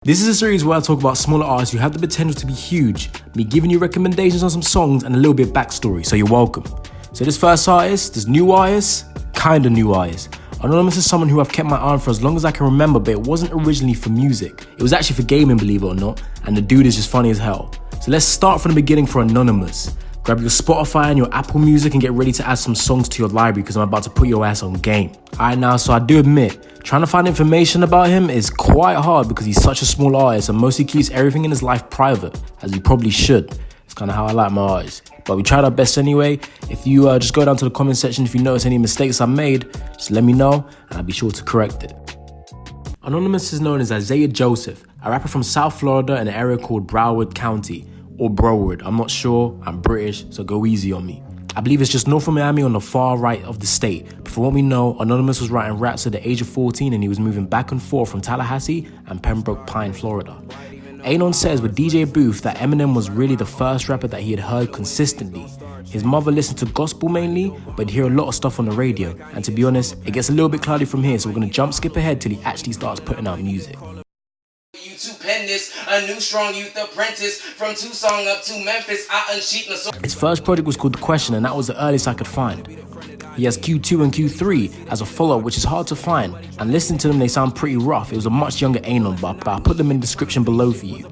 This is a series where I talk about smaller artists who have the potential to be huge, me giving you recommendations on some songs and a little bit of backstory, so you're welcome. So this first artist, this new artist, kinda new artist. Anonymuz is someone who I've kept my eye on for as long as I can remember, but it wasn't originally for music. It was actually for gaming, believe it or not, and the dude is just funny as hell. So let's start from the beginning for Anonymuz. Grab your Spotify and your Apple Music and get ready to add some songs to your library because I'm about to put your ass on game. Alright now, so I do admit, trying to find information about him is quite hard because he's such a small artist and mostly keeps everything in his life private, as he probably should. It's kind of how I like my artists. But we tried our best anyway. If you just go down to the comment section, if you notice any mistakes I made, just let me know and I'll be sure to correct it. Anonymuz is known as Isaiah Joseph, a rapper from South Florida in an area called Broward County. Or Broward, I'm not sure, I'm British, so go easy on me. I believe it's just north of Miami on the far right of the state. But from what we know, Anonymuz was writing raps at the age of 14 and he was moving back and forth from Tallahassee and Pembroke Pine, Florida. Anon says with DJ Booth that Eminem was really the first rapper that he had heard consistently. His mother listened to gospel mainly, but he'd hear a lot of stuff on the radio. And to be honest, it gets a little bit cloudy from here, so we're gonna skip ahead till he actually starts putting out music. You to pen this, a new strong youth apprentice. From Tucson up to Memphis, I unsheet my. His first project was called The Question, and that was the earliest I could find. He has Q2 and Q3 as a follow-up, which is hard to find, and listening to them, they sound pretty rough. It was a much younger Anon, but I'll put them in the description below for you.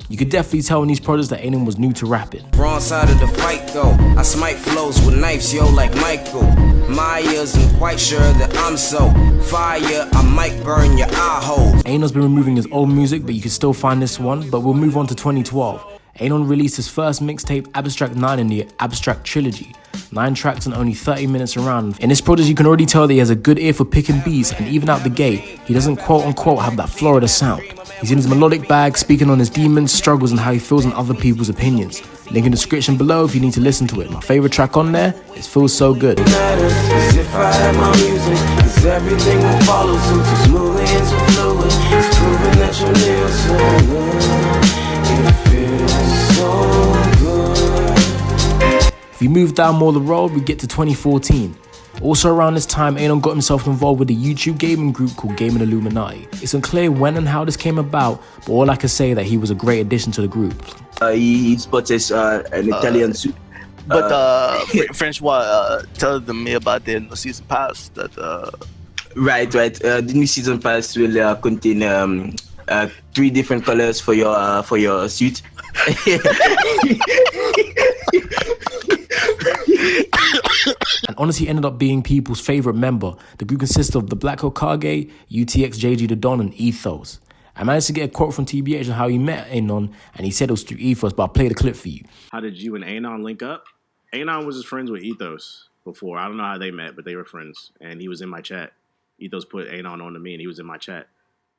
You could definitely tell in these projects that Anon was new to rapping. Wrong side of the fight though, I smite flows with knives, yo, like Michael. My ears ain't quite sure that I'm so fire, I might burn your eye hole. Anon's been removing his old music, but you can still find this one, but we'll move on to 2012. Anon released his first mixtape, Abstract 9 in the Abstract Trilogy. 9 tracks and only 30 minutes around. In this project, you can already tell that he has a good ear for picking beats, and even out the gate, he doesn't quote-unquote have that Florida sound. He's in his melodic bag, speaking on his demons, struggles, and how he feels on other people's opinions. Link in the description below if you need to listen to it. My favorite track on there is Feels So Good. If you move down more the road, we get to 2014. Also around this time, Anon got himself involved with a YouTube gaming group called Gaming Illuminati. It's unclear when and how this came about, but all I can say that he was a great addition to the group. He purchased an Italian suit. But French tell me about the season pass that Right. The new season pass will contain 3 different colors for your suit. And honestly ended up being people's favorite member. The group consists of the Black Hokage, UTX, JG the Don, and Ethos. I managed to get a quote from TBH on how he met Anon, and he said it was through Ethos, but I'll play the clip for you. How did you and Anon link up? Anon was just friends with Ethos before. I don't know how they met, but they were friends, and he was in my chat. Ethos put Anon on to me, and he was in my chat.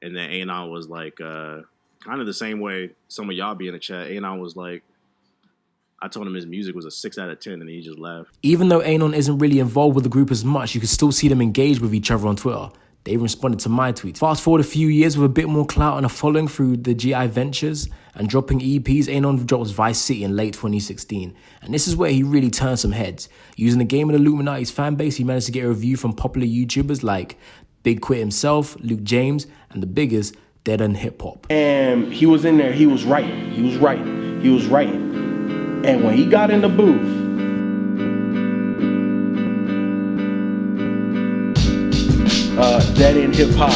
And then Anon was like, kind of the same way some of y'all be in the chat. Anon was like, I told him his music was a 6 out of 10, and he just left. Even though Anon isn't really involved with the group as much, you can still see them engage with each other on Twitter. They even responded to my tweets. Fast forward a few years with a bit more clout and a following through the GI Ventures and dropping EPs, Anon drops Vice City in late 2016. And this is where he really turned some heads. Using the Game of Illuminati's fan base, he managed to get a review from popular YouTubers like Big Quit himself, Luke James, and the biggest, Dead End Hip Hop. And he was in there, he was right. And when he got in the booth, Dead End Hip Hop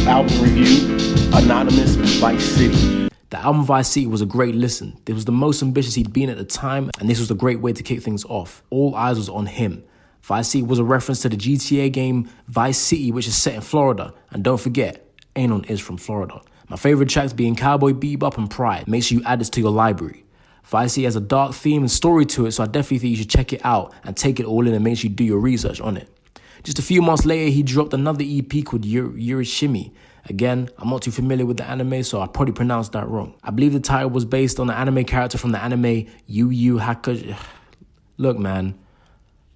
album review, Anonymuz, Vice City. The album Vice City was a great listen. This was the most ambitious he'd been at the time, and this was a great way to kick things off. All eyes was on him. Vice City was a reference to the GTA game Vice City, which is set in Florida. And don't forget, Anon is from Florida. My favorite tracks being Cowboy Bebop and Pride. Make sure you add this to your library. Vice City has a dark theme and story to it, so I definitely think you should check it out and take it all in and make sure you do your research on it. Just a few months later, he dropped another EP called Urameshi. Again, I'm not too familiar with the anime, so I probably pronounced that wrong. I believe the title was based on the anime character from the anime Yu Yu Hakusho. Look, man,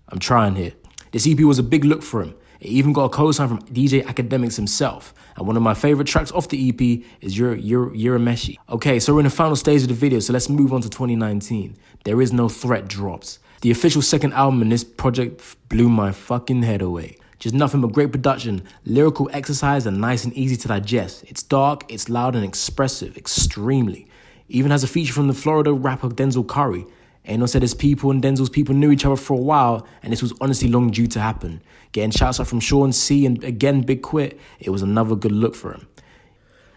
I'm trying here. This EP was a big look for him. It even got a co-sign from DJ Academics himself. And one of my favorite tracks off the EP is Urameshi. Okay, so we're in the final stage of the video, so let's move on to 2019. There Is No Threat drops. The official second album in this project blew my fucking head away. Just nothing but great production, lyrical exercise, and nice and easy to digest. It's dark, it's loud and expressive, extremely. Even has a feature from the Florida rapper Denzel Curry. Ano said his people and Denzel's people knew each other for a while, and this was honestly long due to happen. Getting shouts out from Sean C and again Big Quit, it was another good look for him.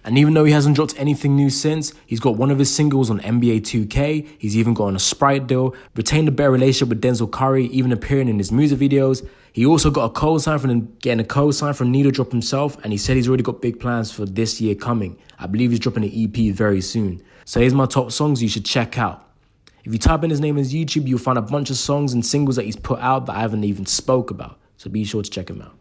And even though he hasn't dropped anything new since, he's got one of his singles on NBA 2K, he's even got on a Sprite deal, retained a better relationship with Denzel Curry, even appearing in his music videos. He also got getting a co-sign from Needle Drop himself, and he said he's already got big plans for this year coming. I believe he's dropping an EP very soon. So here's my top songs you should check out. If you type in his name on YouTube, you'll find a bunch of songs and singles that he's put out that I haven't even spoke about. So be sure to check him out.